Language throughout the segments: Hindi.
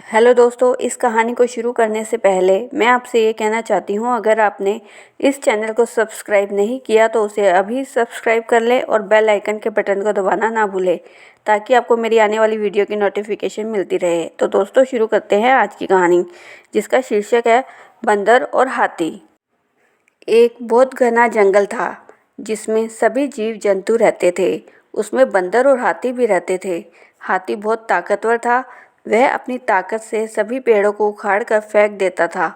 हेलो दोस्तों, इस कहानी को शुरू करने से पहले मैं आपसे ये कहना चाहती हूँ, अगर आपने इस चैनल को सब्सक्राइब नहीं किया तो उसे अभी सब्सक्राइब कर लें और बेल आइकन के बटन को दबाना ना भूलें ताकि आपको मेरी आने वाली वीडियो की नोटिफिकेशन मिलती रहे। तो दोस्तों, शुरू करते हैं आज की कहानी, जिसका शीर्षक है बंदर और हाथी। एक बहुत घना जंगल था जिसमें सभी जीव जंतु रहते थे। उसमें बंदर और हाथी भी रहते थे। हाथी बहुत ताकतवर था। वह अपनी ताकत से सभी पेड़ों को उखाड़ कर फेंक देता था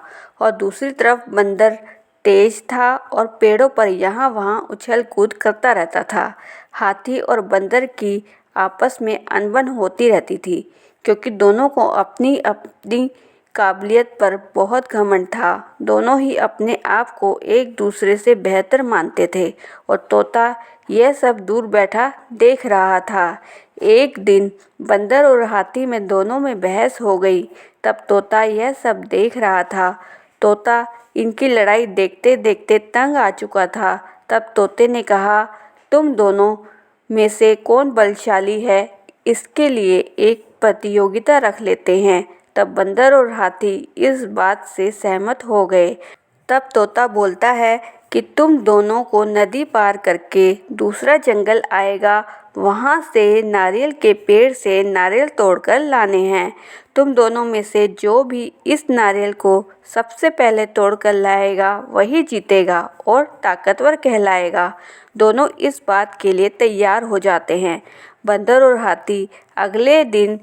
और दूसरी तरफ बंदर तेज था और पेड़ों पर यहाँ वहाँ उछल कूद करता रहता था। हाथी और बंदर की आपस में अनबन होती रहती थी क्योंकि दोनों को अपनी अपनी काबिलियत पर बहुत घमंड था। दोनों ही अपने आप को एक दूसरे से बेहतर मानते थे और तोता यह सब दूर बैठा देख रहा था। एक दिन बंदर और हाथी में दोनों में बहस हो गई। तब तोता यह सब देख रहा था। तोता इनकी लड़ाई देखते देखते तंग आ चुका था। तब तोते ने कहा, तुम दोनों में से कौन बलशाली है, इसके लिए एक प्रतियोगिता रख लेते हैं। तब बंदर और हाथी इस बात से सहमत हो गए। तब तोता बोलता है कि तुम दोनों को नदी पार करके दूसरा जंगल आएगा, वहाँ से नारियल के पेड़ से नारियल तोड़कर लाने हैं। तुम दोनों में से जो भी इस नारियल को सबसे पहले तोड़कर लाएगा वही जीतेगा और ताकतवर कहलाएगा। दोनों इस बात के लिए तैयार हो जाते हैं। बंदर और हाथी अगले दिन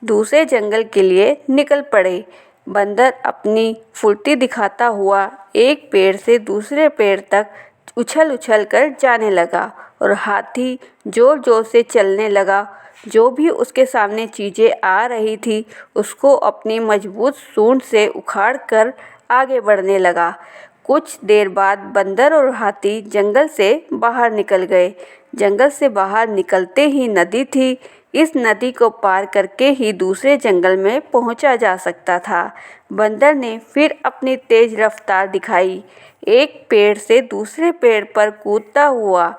दूसरे जंगल के लिए निकल पड़े। बंदर अपनी फुर्ती दिखाता हुआ एक पेड़ से दूसरे पेड़ तक उछल उछल कर जाने लगा और हाथी जोर जोर से चलने लगा। जो भी उसके सामने चीज़ें आ रही थी उसको अपनी मजबूत सूंड से उखाड़ कर आगे बढ़ने लगा। कुछ देर बाद बंदर और हाथी जंगल से बाहर निकल गए। जंगल से बाहर निकलते ही नदी थी। इस नदी को पार करके ही दूसरे जंगल में पहुंचा जा सकता था। बंदर ने फिर अपनी तेज रफ्तार दिखाई, एक पेड़ से दूसरे पेड़ पर कूदता हुआ।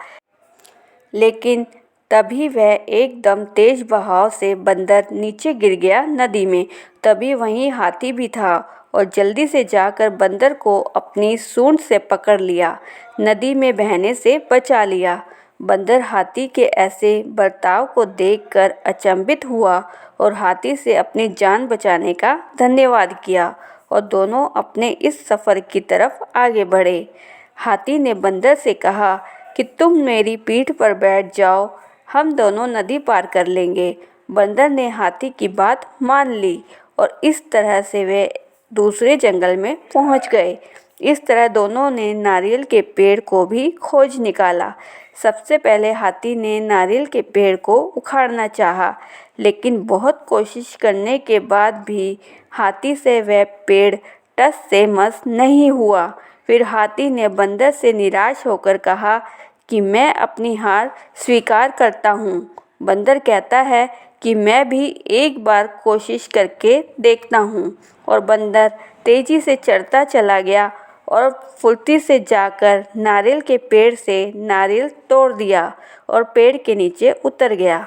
लेकिन तभी वह एकदम तेज बहाव से बंदर नीचे गिर गया नदी में। तभी वहीं हाथी भी था और जल्दी से जाकर बंदर को अपनी सूंड से पकड़ लिया, नदी में बहने से बचा लिया। बंदर हाथी के ऐसे बर्ताव को देखकर अचंभित हुआ और हाथी से अपनी जान बचाने का धन्यवाद किया और दोनों अपने इस सफ़र की तरफ आगे बढ़े। हाथी ने बंदर से कहा कि तुम मेरी पीठ पर बैठ जाओ, हम दोनों नदी पार कर लेंगे। बंदर ने हाथी की बात मान ली और इस तरह से वे दूसरे जंगल में पहुंच गए। इस तरह दोनों ने नारियल के पेड़ को भी खोज निकाला। सबसे पहले हाथी ने नारियल के पेड़ को उखाड़ना चाहा, लेकिन बहुत कोशिश करने के बाद भी हाथी से वह पेड़ टस से मस नहीं हुआ। फिर हाथी ने बंदर से निराश होकर कहा कि मैं अपनी हार स्वीकार करता हूँ। बंदर कहता है कि मैं भी एक बार कोशिश करके देखता हूँ और बंदर तेजी से चढ़ता चला गया और फुर्ती से जाकर नारियल के पेड़ से नारियल तोड़ दिया और पेड़ के नीचे उतर गया।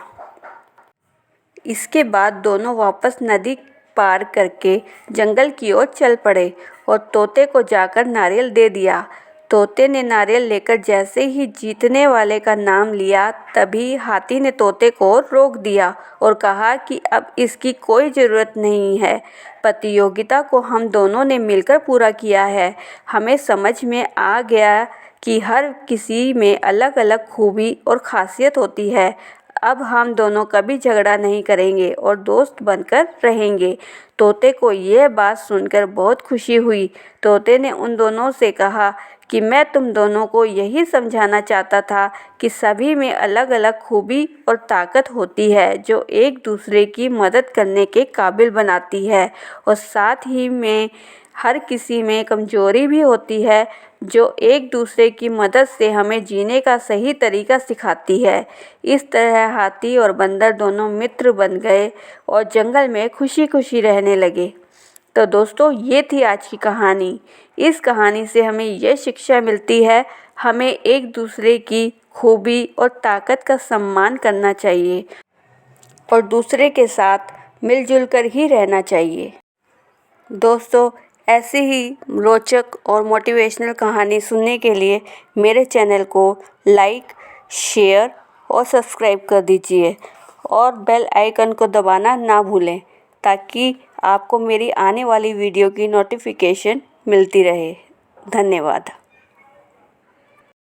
इसके बाद दोनों वापस नदी पार करके जंगल की ओर चल पड़े और तोते को जाकर नारियल दे दिया। तोते ने नारियल लेकर जैसे ही जीतने वाले का नाम लिया, तभी हाथी ने तोते को रोक दिया और कहा कि अब इसकी कोई ज़रूरत नहीं है। प्रतियोगिता को हम दोनों ने मिलकर पूरा किया है। हमें समझ में आ गया कि हर किसी में अलग अलग खूबी और खासियत होती है। अब हम दोनों कभी झगड़ा नहीं करेंगे और दोस्त बनकर रहेंगे। तोते को यह बात सुनकर बहुत खुशी हुई। तोते ने उन दोनों से कहा कि मैं तुम दोनों को यही समझाना चाहता था कि सभी में अलग अलग खूबी और ताकत होती है जो एक दूसरे की मदद करने के काबिल बनाती है, और साथ ही में हर किसी में कमजोरी भी होती है जो एक दूसरे की मदद से हमें जीने का सही तरीका सिखाती है। इस तरह हाथी और बंदर दोनों मित्र बन गए और जंगल में खुशी खुशी रहने लगे। तो दोस्तों, ये थी आज की कहानी। इस कहानी से हमें ये शिक्षा मिलती है, हमें एक दूसरे की खूबी और ताकत का सम्मान करना चाहिए और दूसरे के साथ मिलजुल कर ही रहना चाहिए। दोस्तों, ऐसी ही रोचक और मोटिवेशनल कहानी सुनने के लिए मेरे चैनल को लाइक, शेयर और सब्सक्राइब कर दीजिए और बेल आइकन को दबाना ना भूलें ताकि आपको मेरी आने वाली वीडियो की नोटिफिकेशन मिलती रहे। धन्यवाद।